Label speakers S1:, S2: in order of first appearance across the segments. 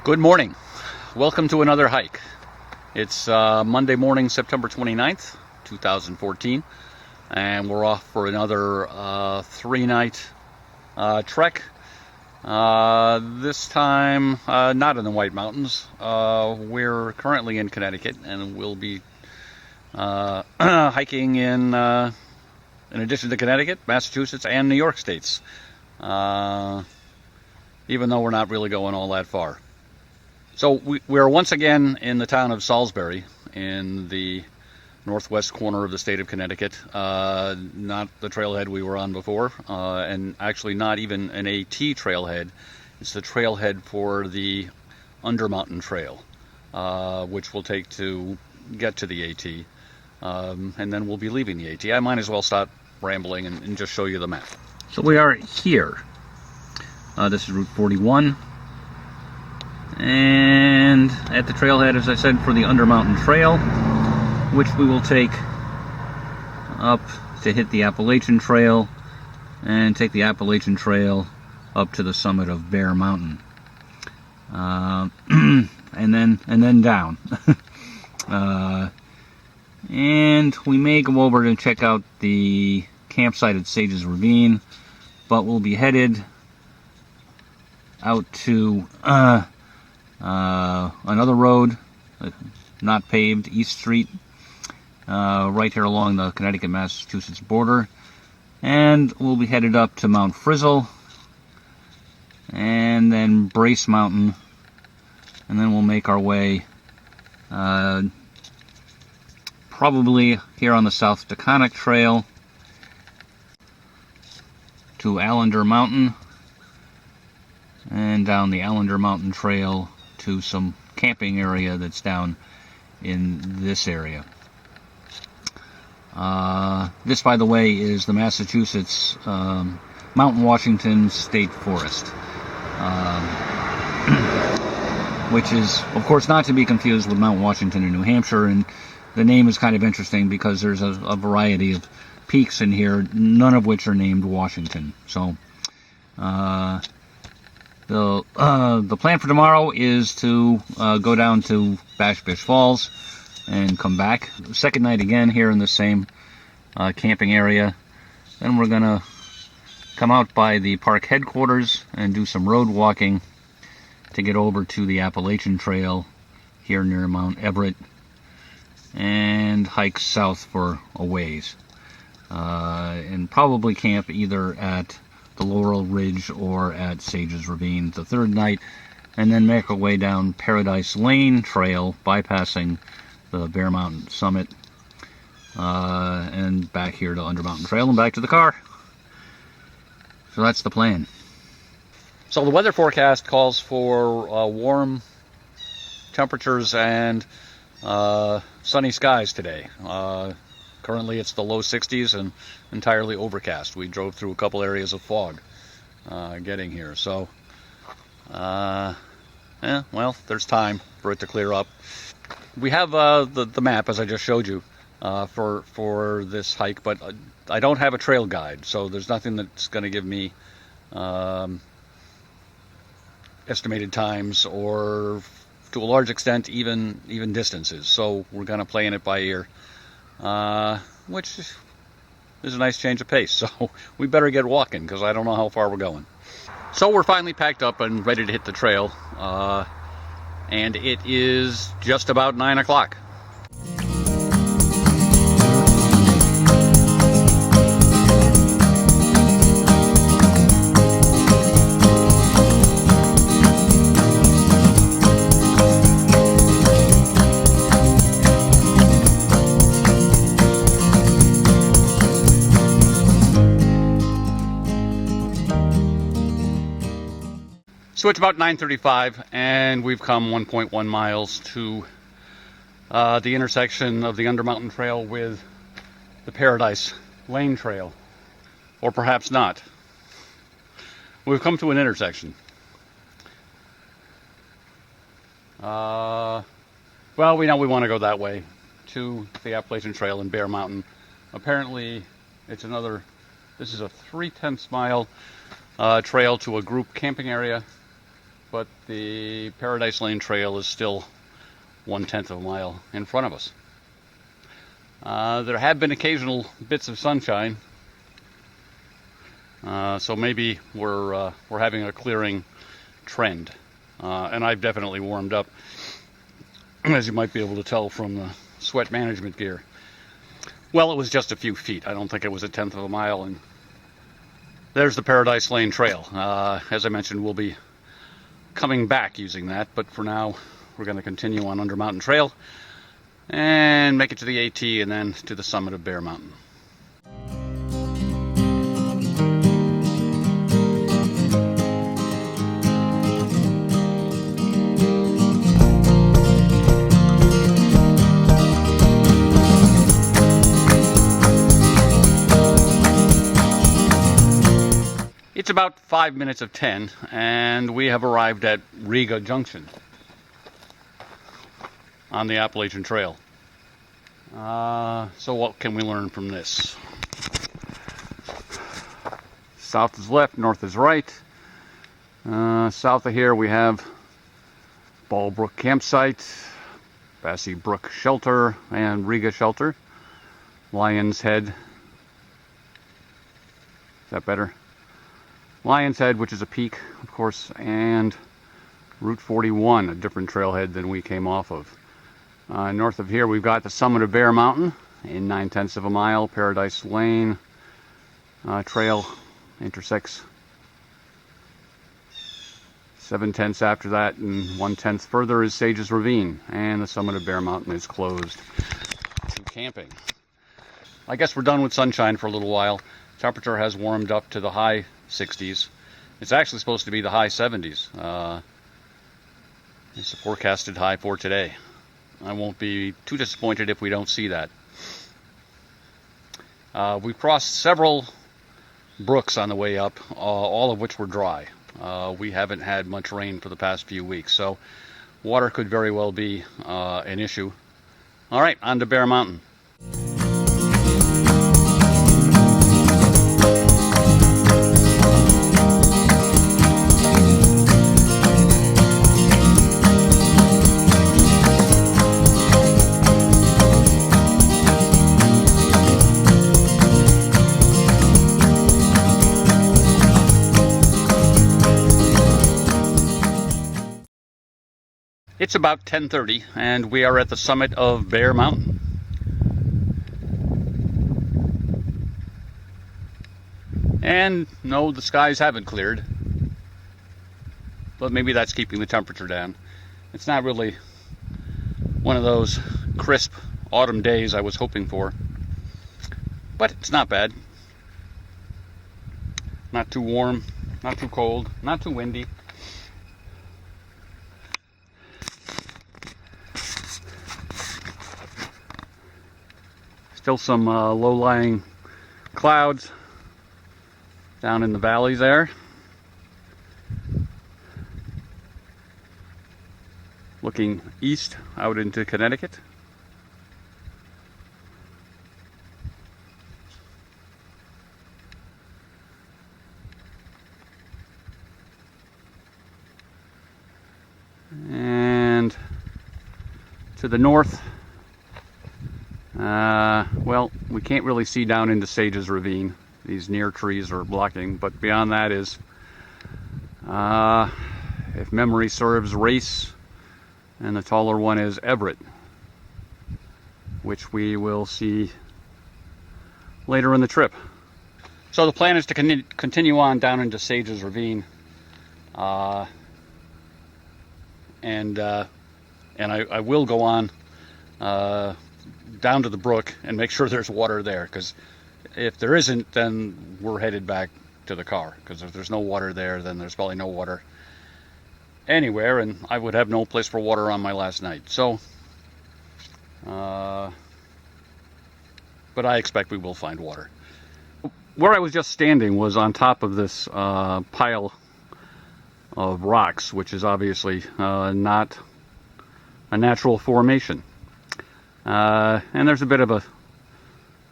S1: Good morning. Welcome to another hike. It's Monday morning, September 29th, 2014, and we're off for another 3-night trek. This time, not in the White Mountains. We're currently in Connecticut, and we'll be hiking in addition to Connecticut, Massachusetts, and New York states, even though we're not really going all that far. So we're once again in the town of Salisbury in the northwest corner of the state of Connecticut. Not the trailhead we were on before, and actually not even an AT trailhead. It's the trailhead for the Undermountain Trail, which we'll take to get to the AT, and then we'll be leaving the AT. I might as well stop rambling and just show you the map. So we are here. This is Route 41. And at the trailhead, as I said, for the Undermountain Trail, which we will take up to hit the Appalachian Trail, and take the Appalachian Trail up to the summit of Bear Mountain, and then down. And we may go over to check out the campsite at Sage's Ravine, but we'll be headed out to another road, not paved, East Street, right here along the Connecticut-Massachusetts border, and we'll be headed up to Mount Frissel, and then Brace Mountain, and then we'll make our way probably here on the South Taconic Trail to Allender Mountain, and down the Allender Mountain Trail to some camping area that's down in this area. This, by the way, is the Massachusetts Mountain Washington State Forest, which is, of course, not to be confused with Mount Washington in New Hampshire. And the name is kind of interesting because there's a variety of peaks in here, none of which are named Washington. So the plan for tomorrow is to go down to BushBuddy Falls and come back. Second night again here in the same camping area. Then we're gonna come out by the park headquarters and do some road walking to get over to the Appalachian Trail here near Mount Everett, and hike south for a ways, and probably camp either at the Laurel Ridge or at Sage's Ravine the third night, and then make our way down Paradise Lane Trail, bypassing the Bear Mountain summit, and back here to Undermountain Trail and back to the car. So that's the plan. So the weather forecast calls for warm temperatures and sunny skies today. Currently it's the low 60s and entirely overcast. We drove through a couple areas of fog getting here. So, yeah, well, there's time for it to clear up. We have the map, as I just showed you, for this hike, but I don't have a trail guide, so there's nothing that's going to give me estimated times or, to a large extent, even distances. So we're going to play in it by ear. Which is a nice change of pace, so we better get walking because I don't know how far we're going. So we're finally packed up and ready to hit the trail, and it is just about 9 o'clock. So it's about 9:35, and we've come 1.1 miles to the intersection of the Undermountain Trail with the Paradise Lane Trail, or perhaps not. We've come to an intersection. Well, we know we want to go that way to the Appalachian Trail and Bear Mountain. Apparently, this is a 0.3 mile trail to a group camping area but the Paradise Lane Trail is still 1/10 of a mile in front of us. There have been occasional bits of sunshine, so maybe we're having a clearing trend, and I've definitely warmed up, as you might be able to tell from the sweat management gear. Well, it was just a few feet. I don't think it was 1/10 of a mile, and there's the Paradise Lane Trail. As I mentioned, we'll be coming back using that, but for now we're going to continue on Under Mountain Trail and make it to the AT and then to the summit of Bear Mountain. It's about 5 minutes of 10, and we have arrived at Riga Junction on the Appalachian Trail. So what can we learn from this? South is left, north is right. South of here we have Ball Brook Campsite, Bassy Brook Shelter, and Riga Shelter. Lion's Head. Is that better? Lion's Head, which is a peak, of course, and Route 41, a different trailhead than we came off of. North of here, we've got the summit of Bear Mountain in 9/10 of a mile. Paradise Lane Trail intersects 7/10 after that, and 1/10 further is Sage's Ravine, and the summit of Bear Mountain is closed to camping. I guess we're done with sunshine for a little while. Temperature has warmed up to the high 60s. It's actually supposed to be the high 70s. It's the forecasted high for today. I won't be too disappointed if we don't see that. We've crossed several brooks on the way up, all of which were dry. We haven't had much rain for the past few weeks, so water could very well be an issue. All right, on to Bear Mountain. It's about 10:30, and we are at the summit of Bear Mountain. And no, the skies haven't cleared, but maybe that's keeping the temperature down. It's not really one of those crisp autumn days I was hoping for, but it's not bad. Not too warm, not too cold, not too windy. Still some low-lying clouds down in the valleys there. Looking east out into Connecticut. And to the north, well, we can't really see down into Sage's Ravine. These near trees are blocking, but beyond that is, if memory serves, Race, and the taller one is Everett, which we will see later in the trip. So the plan is to continue on down into Sage's Ravine, and I will go on down to the brook and make sure there's water there, because if there isn't, then we're headed back to the car, because if there's no water there, then there's probably no water anywhere, and I would have no place for water on my last night. So but I expect we will find water. Where I was just standing was on top of this pile of rocks, which is obviously not a natural formation. And there's a bit of a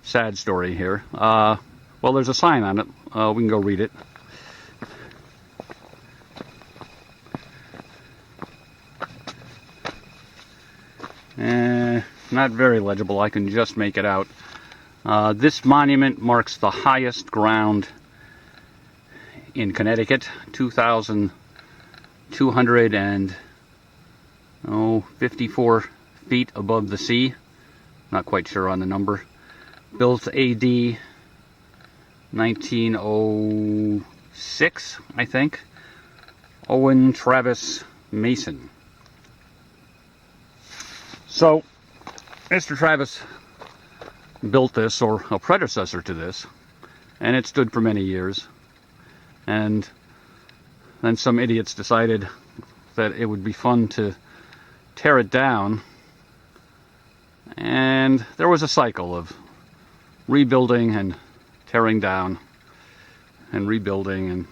S1: sad story here. Well, there's a sign on it. We can go read it. not very legible. I can just make it out. This monument marks the highest ground in Connecticut, 2,254 feet above the sea. Not quite sure on the number. Built AD 1906, I think. Owen Travis Mason. So, Mr. Travis built this, or a predecessor to this, and it stood for many years. And then some idiots decided that it would be fun to tear it down, and there was a cycle of rebuilding and tearing down and rebuilding, and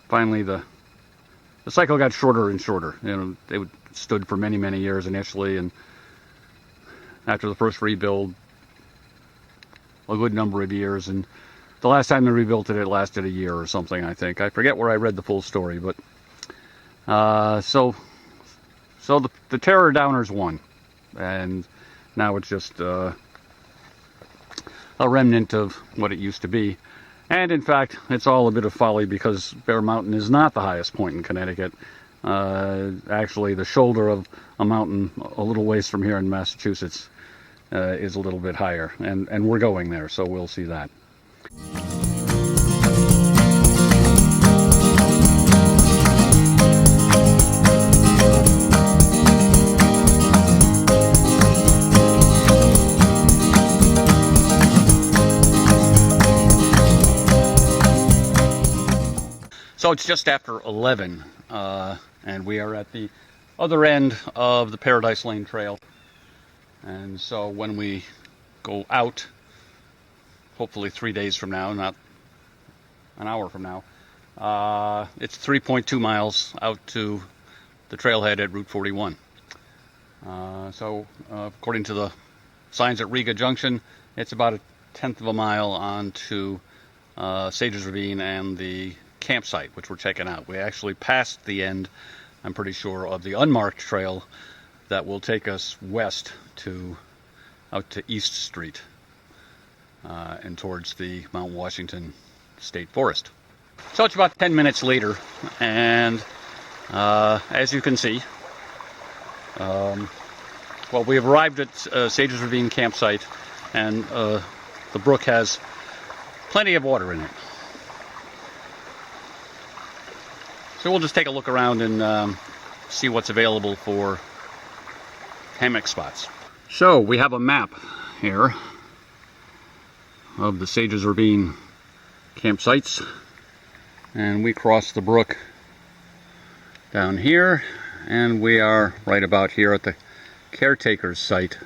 S1: finally the cycle got shorter and shorter. You know, it stood for many, many years initially, and after the first rebuild, a good number of years, and the last time they rebuilt it, it lasted a year or something, I think. I forget where I read the full story, but so the terror downers won, and now it's just a remnant of what it used to be. And in fact, it's all a bit of folly, because Bear Mountain is not the highest point in Connecticut. Actually, the shoulder of a mountain a little ways from here in Massachusetts is a little bit higher, and we're going there, so we'll see that. So it's just after 11, and we are at the other end of the Paradise Lane Trail. And so when we go out, hopefully 3 days from now, not an hour from now, it's 3.2 miles out to the trailhead at Route 41. So according to the signs at Riga Junction, it's about a tenth of a mile onto Sages Ravine and the campsite, which we're checking out. We actually passed the end, I'm pretty sure, of the unmarked trail that will take us west to out to East Street and towards the Mount Washington State Forest. So it's about 10 minutes later, and as you can see, well, we have arrived at Sages Ravine campsite, and the brook has plenty of water in it. So we'll just take a look around and see what's available for hammock spots. So we have a map here of the Sages Ravine campsites, and we cross the brook down here, and we are right about here at the caretaker's site,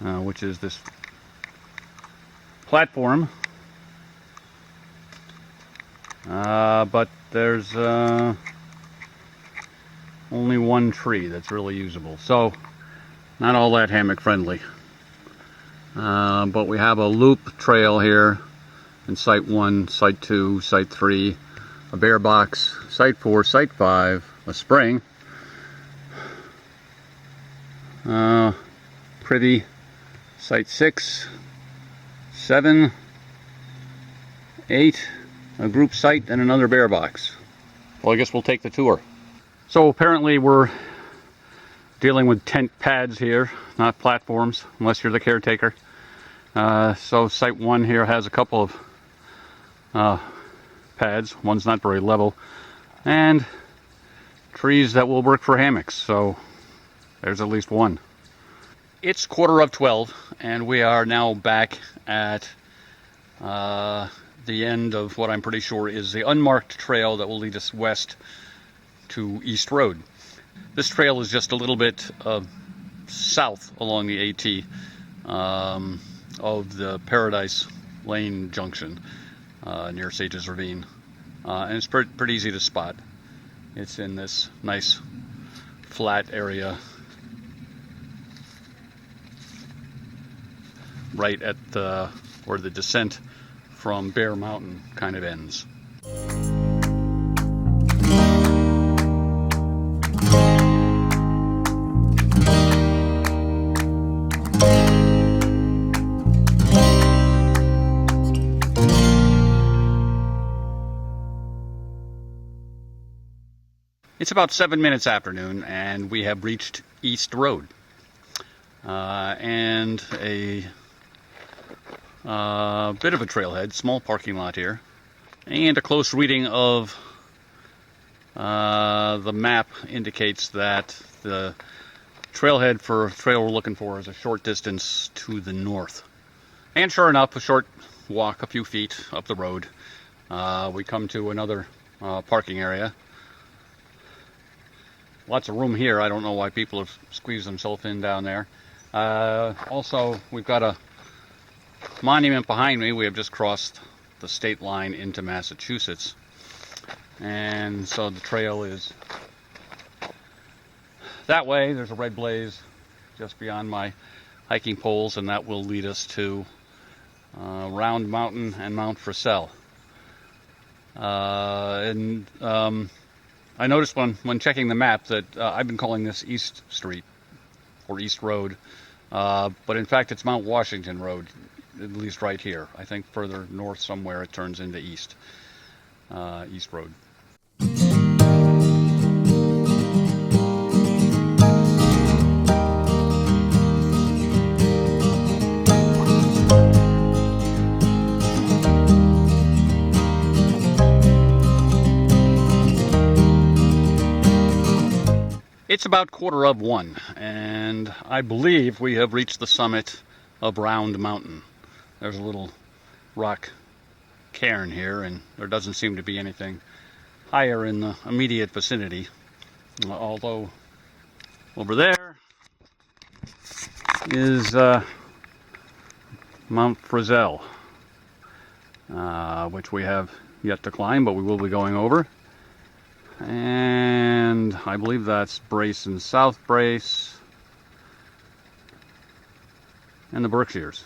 S1: which is this platform, but there's only one tree that's really usable, so not all that hammock friendly. But we have a loop trail here in Site 1, Site 2, Site 3, a bear box, Site 4, Site 5, a spring, pretty, Site 6, 7, 8, a group site, and another bear box. Well, I guess we'll take the tour. So apparently we're dealing with tent pads here, not platforms, unless you're the caretaker. So Site 1 here has a couple of pads. One's not very level, and trees that will work for hammocks, so there's at least one. It's 11:15, and we are now back at the end of what I'm pretty sure is the unmarked trail that will lead us west to East Road. This trail is just a little bit south along the AT of the Paradise Lane Junction near Sages Ravine, and it's pretty easy to spot. It's in this nice flat area right at where the descent from Bear Mountain kind of ends. It's about 7 minutes after noon, and we have reached East Road. And a bit of a trailhead, small parking lot here. And a close reading of the map indicates that the trailhead for trail we're looking for is a short distance to the north. And sure enough, a short walk, a few feet up the road, we come to another parking area. Lots of room here. I don't know why people have squeezed themselves in down there. Also, we've got a monument behind me. We have just crossed the state line into Massachusetts. And so the trail is that way. There's a red blaze just beyond my hiking poles, and that will lead us to Round Mountain and Mount Frissell. I noticed when checking the map that I've been calling this East Street or East Road, but in fact it's Mount Washington Road, at least right here. I think further north somewhere it turns into East Road. It's about 1:15, and I believe we have reached the summit of Round Mountain. There's a little rock cairn here, and there doesn't seem to be anything higher in the immediate vicinity. Although over there is Mount Frissel, which we have yet to climb, but we will be going over. And I believe that's Brace and South Brace and the Berkshires.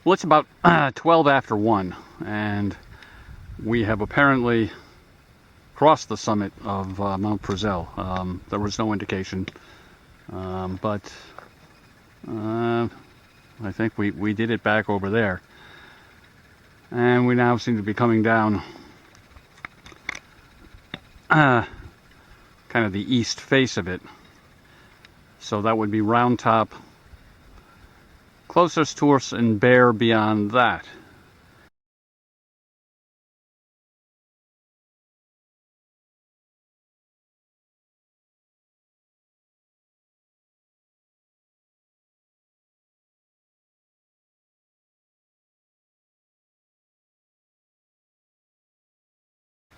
S1: Well, it's about 12 after 1, and we have apparently crossed the summit of Mount Frissell. There was no indication, but I think we did it back over there. And we now seem to be coming down kind of the east face of it. So that would be Round Top, closest to us, and Bear beyond that.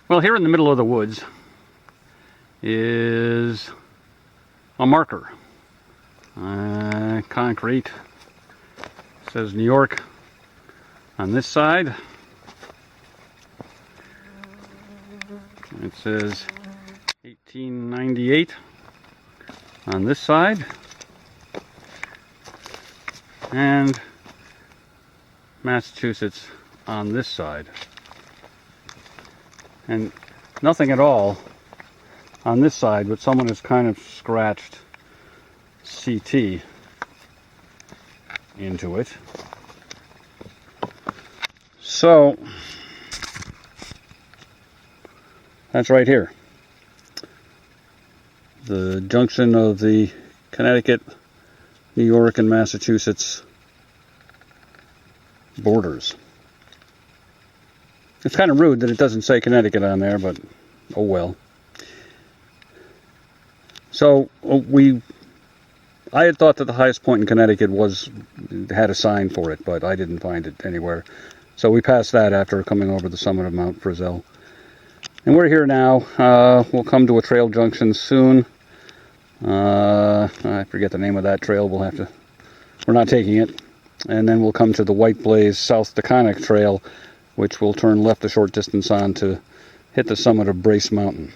S1: Well, here in the middle of the woods is a marker. Concrete. It says New York on this side. It says 1898 on this side. And Massachusetts on this side. And nothing at all on this side, but someone has kind of scratched CT into it. So that's right here. The junction of the Connecticut, New York, and Massachusetts borders. It's kind of rude that it doesn't say Connecticut on there, but oh well. So I had thought that the highest point in Connecticut had a sign for it, but I didn't find it anywhere. So we passed that after coming over the summit of Mount Frissell. And we're here now. We'll come to a trail junction soon. I forget the name of that trail. We're not taking it. And then we'll come to the White Blaze South Taconic Trail, which will turn left a short distance on to hit the summit of Brace Mountain.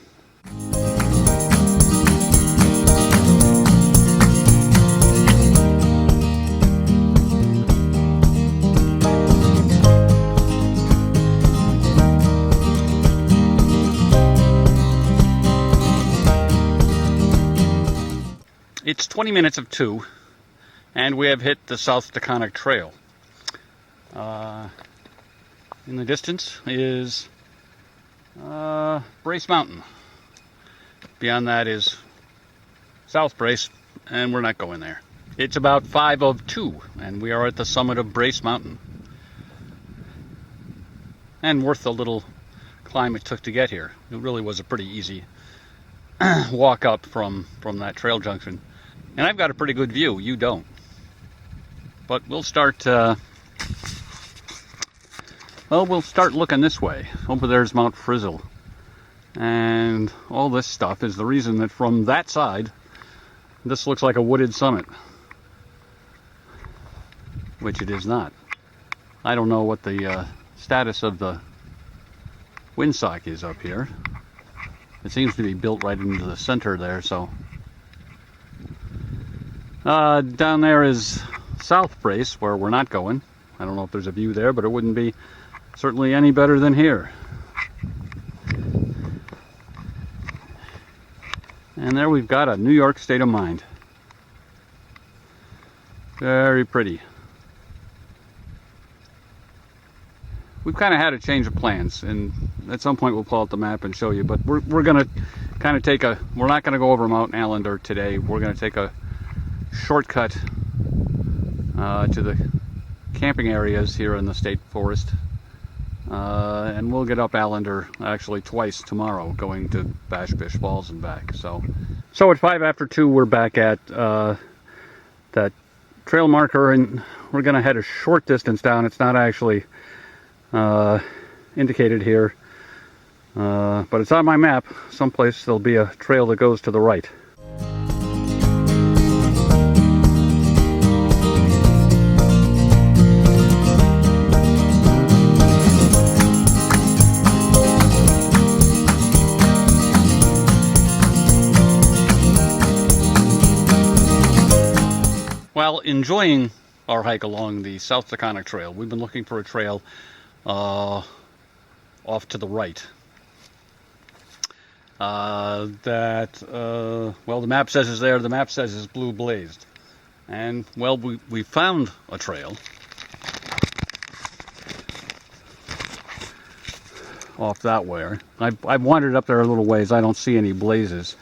S1: It's 20 minutes of 2, and we have hit the South Taconic Trail. In the distance is Brace Mountain. Beyond that is South Brace, and we're not going there. It's about 5 of 2, and we are at the summit of Brace Mountain. And worth the little climb it took to get here. It really was a pretty easy walk up from that trail junction. And I've got a pretty good view, you don't. But we'll start looking this way. Over there's Mount Frissel. And all this stuff is the reason that from that side, this looks like a wooded summit. Which it is not. I don't know what the status of the windsock is up here. It seems to be built right into the center there, so. Down there is South Brace, where we're not going. I don't know if there's a view there, but it wouldn't be certainly any better than here. And there we've got a New York state of mind. Very pretty. We've kind of had a change of plans, and at some point we'll pull out the map and show you, but we're going to kind of we're not going to go over Mount Allender today. We're going to take a shortcut to the camping areas here in the state forest, and we'll get up Allender actually twice tomorrow, going to BushBuddy Falls and back. So at 5 after 2 we're back at that trail marker, and we're going to head a short distance down. It's not actually indicated here, but it's on my map. Someplace there'll be a trail that goes to the right. While enjoying our hike along the South Taconic Trail, we've been looking for a trail off to the right. Well, the map says is there. The map says is blue blazed, and well, we found a trail off that way. I've wandered up there a little ways. I don't see any blazes,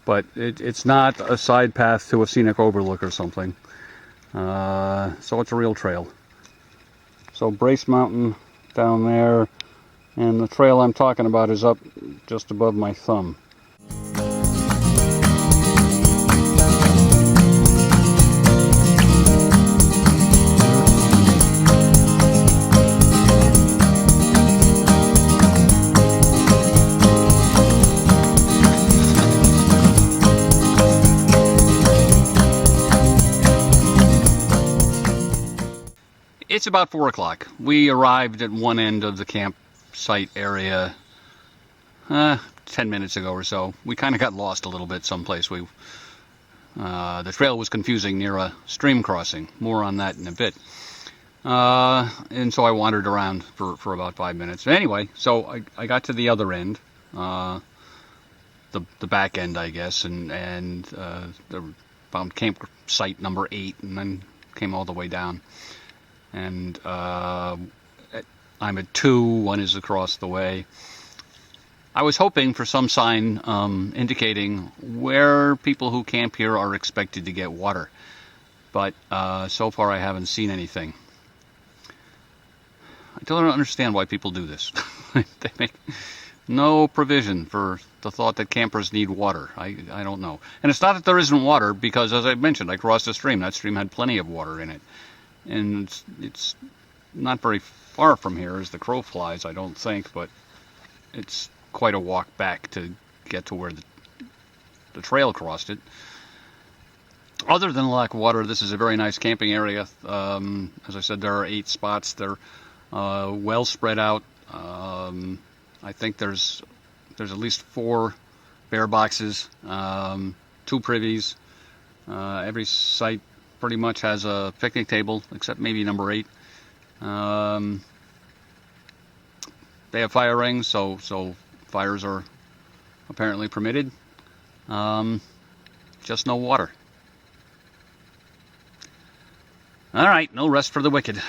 S1: but it's not a side path to a scenic overlook or something. So it's a real trail. So Brace Mountain down there, and the trail I'm talking about is up just above my thumb. It's about 4 o'clock. We arrived at one end of the campsite area 10 minutes ago or so. We kind of got lost a little bit someplace. The trail was confusing near a stream crossing. More on that in a bit. And so I wandered around for about 5 minutes. Anyway, so I got to the other end, the back end, I guess, and found campsite number 8, and then came all the way down. And I'm at 2, one is across the way. I was hoping for some sign indicating where people who camp here are expected to get water, but so far I haven't seen anything. I don't understand why people do this. They make no provision for the thought that campers need water. I don't know. And it's not that there isn't water, because as I mentioned, I crossed a stream. That stream had plenty of water in it. And it's not very far from here as the crow flies, I don't think, but it's quite a walk back to get to where the trail crossed it. Other than the lack of water, this is a very nice camping area. As I said, there are 8 spots. They're well spread out. I think there's at least 4 bear boxes, 2 privies. Every site pretty much has a picnic table, except maybe number 8. They have fire rings, so fires are apparently permitted. Just no water. All right, no rest for the wicked.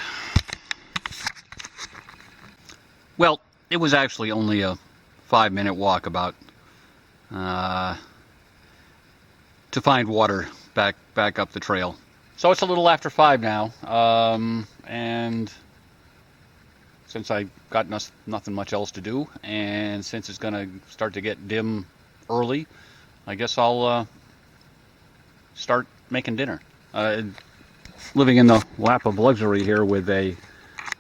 S1: Well, it was actually only a 5-minute walk about to find water back up the trail. So it's a little after 5 now, and since I got nothing much else to do, and since it's gonna start to get dim early, I guess I'll start making dinner. Living in the lap of luxury here with a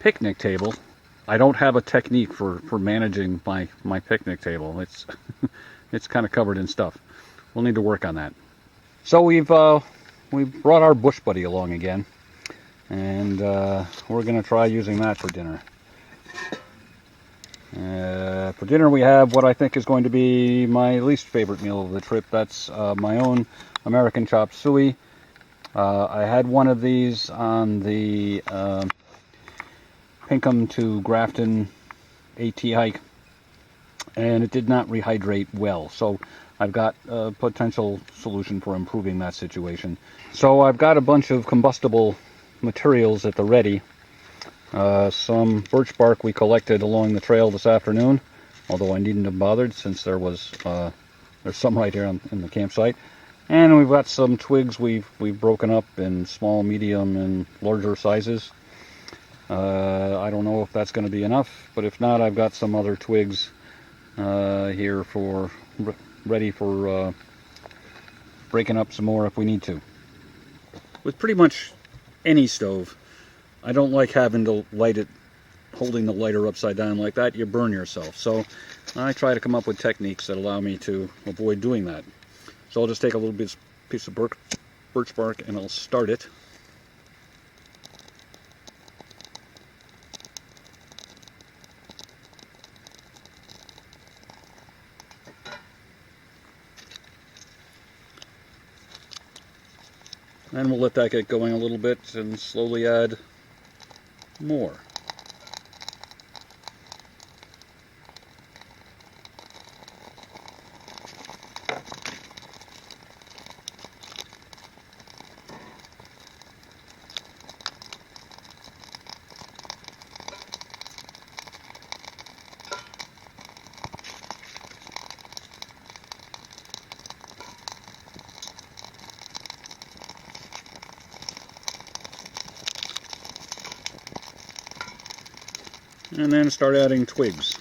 S1: picnic table, I don't have a technique for managing my picnic table. It's it's kind of covered in stuff. We'll need to work on that. So we've brought our BushBuddy along again, and we're going to try using that for dinner. For dinner we have what I think is going to be my least favorite meal of the trip. That's my own American chop suey. I had one of these on the Pinkham to Grafton AT hike, and it did not rehydrate well. So I've got a potential solution for improving that situation. So I've got a bunch of combustible materials at the ready. Some birch bark we collected along the trail this afternoon, although I needn't have bothered since there's some right here in the campsite. And we've got some twigs we've broken up in small, medium, and larger sizes. I don't know if that's going to be enough, but if not, I've got some other twigs here ready for breaking up some more if we need to. With pretty much any stove, I don't like having to light it, holding the lighter upside down like that. You burn yourself. So I try to come up with techniques that allow me to avoid doing that. So I'll just take a little piece of birch bark and I'll start it. And we'll let that get going a little bit and slowly add more. And then start adding twigs.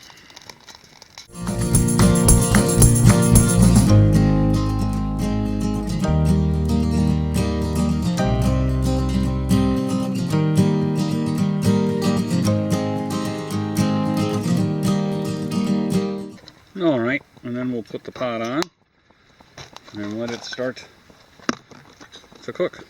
S1: All right, and then we'll put the pot on and let it start to cook.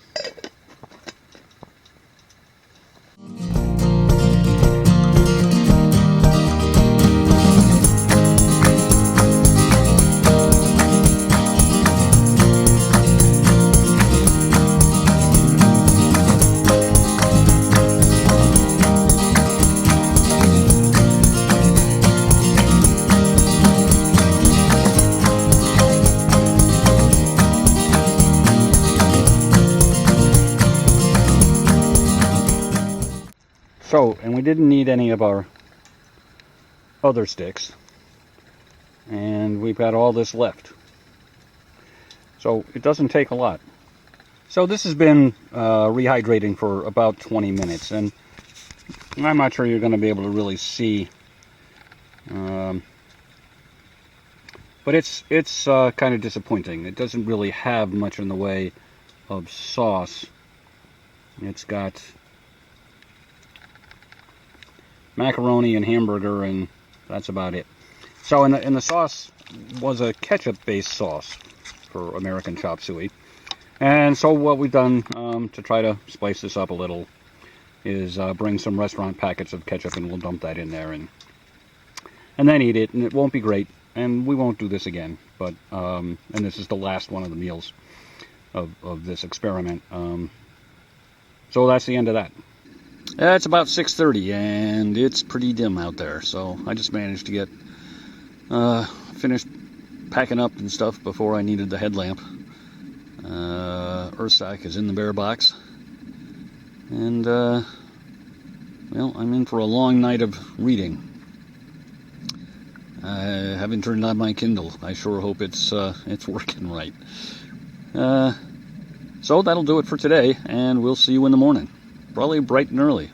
S1: So, and we didn't need any of our other sticks, and we've got all this left. So it doesn't take a lot. So this has been rehydrating for about 20 minutes, and I'm not sure you're going to be able to really see, but it's kind of disappointing. It doesn't really have much in the way of sauce. It's got macaroni and hamburger, and that's about it. So in the sauce was a ketchup-based sauce for American chop suey. And so what we've done to try to spice this up a little is bring some restaurant packets of ketchup, and we'll dump that in there and then eat it. And it won't be great, and we won't do this again. But and this is the last one of the meals of this experiment. So that's the end of that. It's about 6:30 and it's pretty dim out there, so I just managed to get finished packing up and stuff before I needed the headlamp. Earth sack is in the bear box, And, well, I'm in for a long night of reading. I haven't turned on my Kindle. I sure hope it's working right. So that'll do it for today, and we'll see you in the morning. Probably bright and early.